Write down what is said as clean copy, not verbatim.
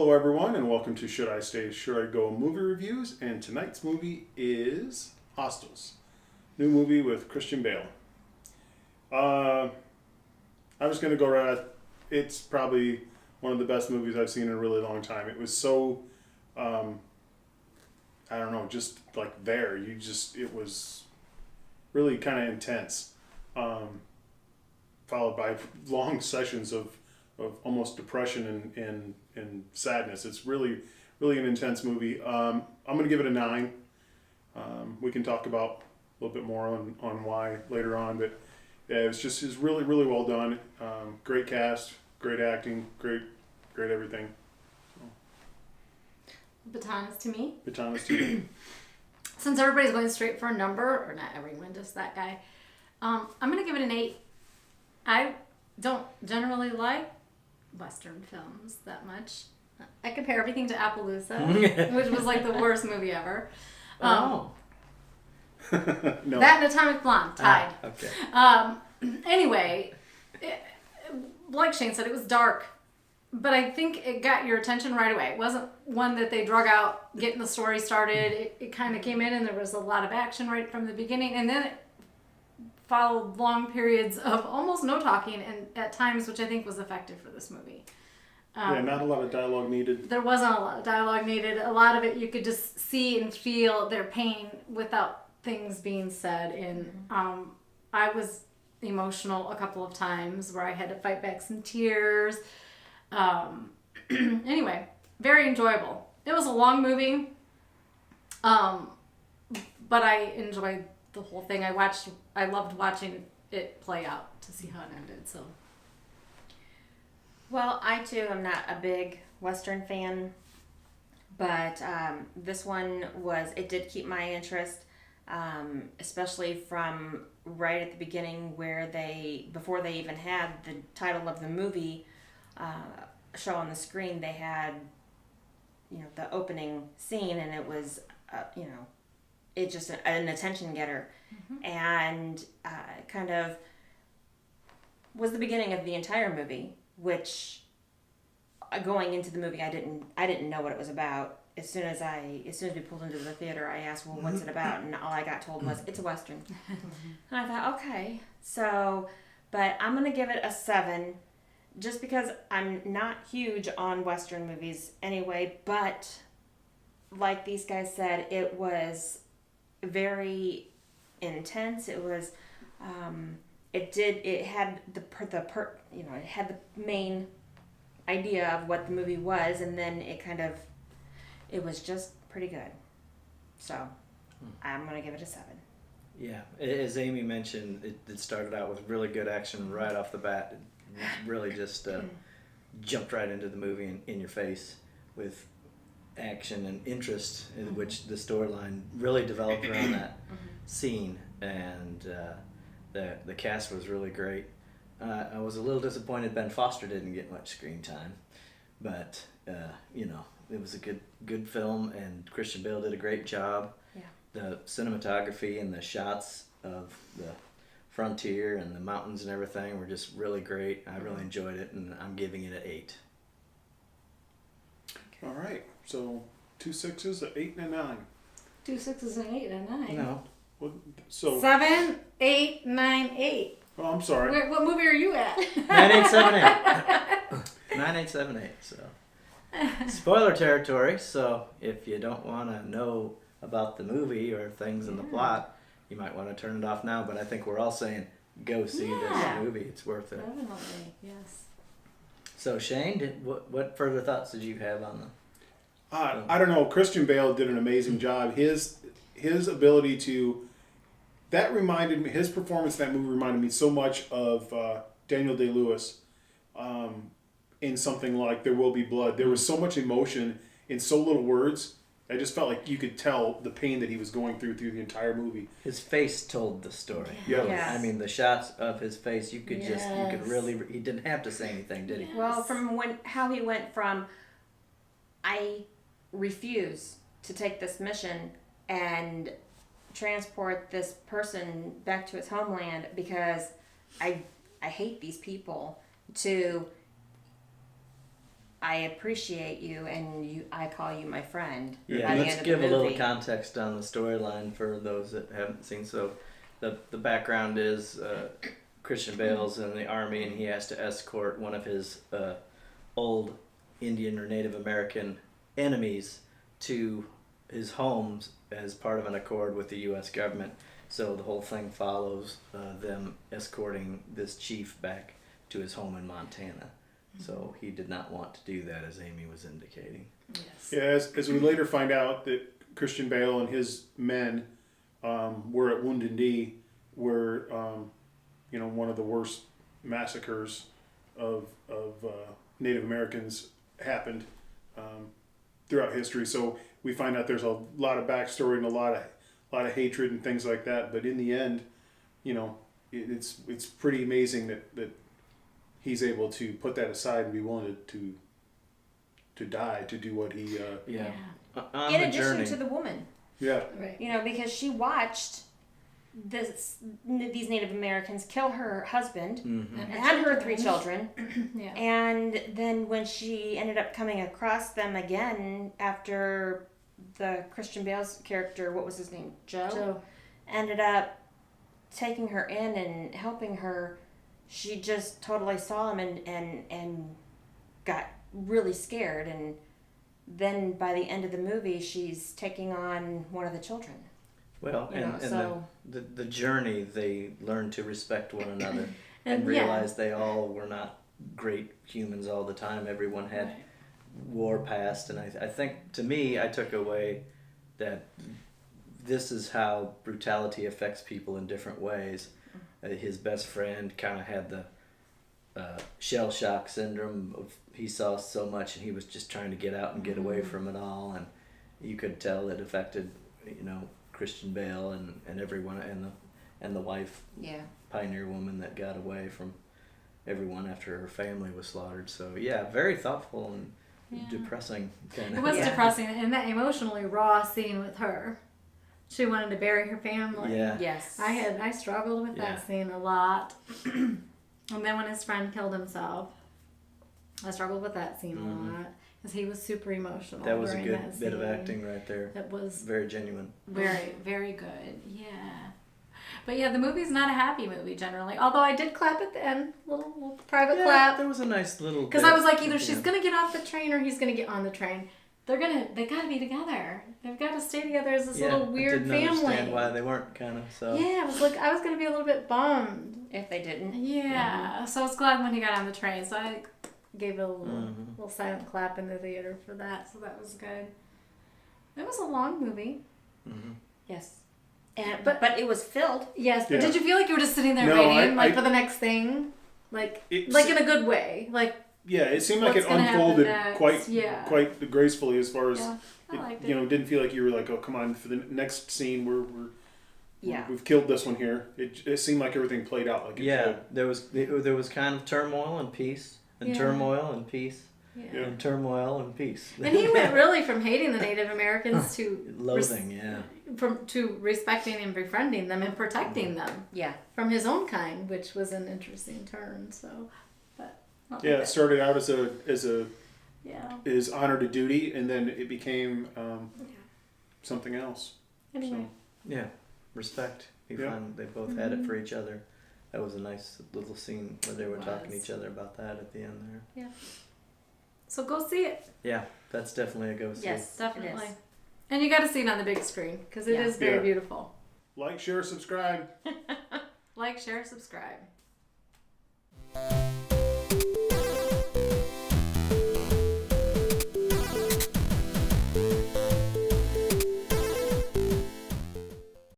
Hello, everyone, and welcome to Should I Stay, Should I Go movie reviews. And tonight's movie is Hostiles, new movie with Christian Bale. I'm just gonna go right. It's probably one of the best movies I've seen in a really long time. It was so, I don't know, just like there. It was really kind of intense, followed by long sessions of almost depression and sadness. It's really an intense movie. I'm going to give it a 9. We can talk about a little bit more on why later on, but yeah, it's really well done. Great cast, great acting, great everything. Baton is to me. Baton is to you. Since everybody's going straight for a number, or not everyone, just that guy, I'm going to give it an 8. I don't generally like Western films that much. I compare everything to Appaloosa, which was like the worst movie ever. No. That and Atomic Blonde tied. Okay. Anyway, like Shane said, it was dark, but I think it got your attention right away. It wasn't one that they drug out getting the story started. It kind of came in and there was a lot of action right from the beginning, and then it followed long periods of almost no talking, and at times, which I think was effective for this movie. Not a lot of dialogue needed. There wasn't a lot of dialogue needed. A lot of it you could just see and feel their pain without things being said. And I was emotional a couple of times where I had to fight back some tears. Anyway, very enjoyable. It was a long movie, but I enjoyed the whole thing. I loved watching it play out to see how it ended. So. Well, I too am not a big Western fan, but this one it did keep my interest, especially from right at the beginning where before they even had the title of the movie show on the screen, they had, the opening scene, and it was, it's just an attention getter, and kind of was the beginning of the entire movie. Which, going into the movie, I didn't know what it was about. As soon as we pulled into the theater, I asked, "Well, what's it about?" And all I got told was, "It's a Western." And I thought, okay, but I'm gonna give it a 7, just because I'm not huge on Western movies anyway. But like these guys said, it was very intense. It was. It had it had the main idea of what the movie was, and then it was just pretty good. So I'm going to give it a 7. Yeah, as Amy mentioned, it started out with really good action right off the bat. It really just jumped right into the movie in your face with action and interest, in which the storyline really developed around that scene, and the cast was really great. I was a little disappointed Ben Foster didn't get much screen time, but it was a good film, and Christian Bale did a great job. Yeah. The cinematography and the shots of the frontier and the mountains and everything were just really great. I really enjoyed it, and I'm giving it an 8. Okay. All right, so 2 6s, an 8, and a 9. 2 6s, an 8, and a 9. No. Well, so 7, 8, 9, 8. Oh, I'm sorry. Wait, what movie are you at? 9878. 9878. So, spoiler territory. So, if you don't want to know about the movie or things in the plot, you might want to turn it off now. But I think we're all saying, go see this movie. It's worth it. Definitely, yes. So, Shane, what further thoughts did you have on the? I don't know. Christian Bale did an amazing job. His ability to. That reminded me, his performance in that movie reminded me so much of Daniel Day-Lewis in something like There Will Be Blood. There was so much emotion in so little words. I just felt like you could tell the pain that he was going through the entire movie. His face told the story. Yeah. Yes. I mean, the shots of his face, you could really, he didn't have to say anything, did he? Yes. Well, from how he went from, I refuse to take this mission and transport this person back to his homeland because I hate these people, to I appreciate you, and I call you my friend. Yeah, by the let's end of give the a little movie. context on the storyline for those that haven't seen. So, the background is Christian Bale's in the army, and he has to escort one of his old Indian or Native American enemies to his homes as part of an accord with the U.S. government. So the whole thing follows them escorting this chief back to his home in Montana. So he did not want to do that, as Amy was indicating. Yes. Yeah, as we later find out that Christian Bale and his men were at Wounded Knee, where one of the worst massacres of Native Americans happened throughout history. So we find out there's a lot of backstory and a lot of hatred and things like that. But in the end, it's pretty amazing that he's able to put that aside and be willing to die to do what he. On In the addition journey. to the woman, Yeah. Right. because she watched these Native Americans kill her husband Mhm. and her 3 children. Yeah. And then when she ended up coming across them again after the Christian Bale's character, what was his name? Joe. Ended up taking her in and helping her, she just totally saw him and got really scared. And then by the end of the movie, she's taking on one of the children. Well, and so the journey, they learned to respect one another and And realized they all were not great humans all the time. Everyone had Right. war past, and I think, to me, I took away that this is how brutality affects people in different ways. His best friend kind of had the shell shock syndrome of he saw so much and he was just trying to get out and get away from it all, and you could tell it affected Christian Bale and everyone and the wife, yeah. pioneer woman that got away from everyone after her family was slaughtered. So yeah, very thoughtful and depressing kind It of. was Yeah. depressing, and that emotionally raw scene with her. She wanted to bury her family. Yeah. Yes. I struggled with Yeah. that scene a lot. And then when his friend killed himself, I struggled with that scene a lot because he was super emotional. That was a during good that bit of scene. acting right there. That was Very genuine. very, very good. Yeah. But yeah, the movie's not a happy movie generally. Although I did clap at the end, little private Yeah, clap. there was a nice little. Because bit, I was like, either you she's know. gonna get off the train or he's gonna get on the train. They gotta be together. They've got to stay together as this little weird I didn't family. understand why they weren't kind of so. Yeah, I was gonna be a little bit bummed. If they didn't. Yeah, so I was glad when he got on the train. So I gave it a little, Mhm. little silent clap in the theater for that. So that was good. It was a long movie. Mhm. Yes. And But- but it was filled. Yes, but Yeah. did you feel like you were just sitting there No, waiting, I- for the next thing, like It's- in a good way, like Yeah, it seemed like What's it gonna happen unfolded next? quite Yeah. quite gracefully as far as yeah, I liked it. didn't feel like you were like, oh come on, for the next scene Yeah. we've killed this one here. It seemed like everything played out like it Yeah, should. there was kind of turmoil and peace, and Yeah. turmoil and peace, Yeah. Yeah. and turmoil and peace. And he went really from hating the Native Americans to Loathing, yeah. to respecting and befriending them and protecting them Yeah. from his own kind, which was an interesting turn. So, but I'll Yeah, take it started out as a yeah. his honor to duty, and then it became something else. Anyway, Yeah, respect. You Yeah. find they both had it for each other. That was a nice little scene where they were talking to was. each other about that at the end there. so go see it. Yeah, that's definitely a go see. Yes. Definitely. It is. And you got to see it on the big screen because it is Yeah. very Yeah. beautiful. Like, share, subscribe. Like, share, subscribe.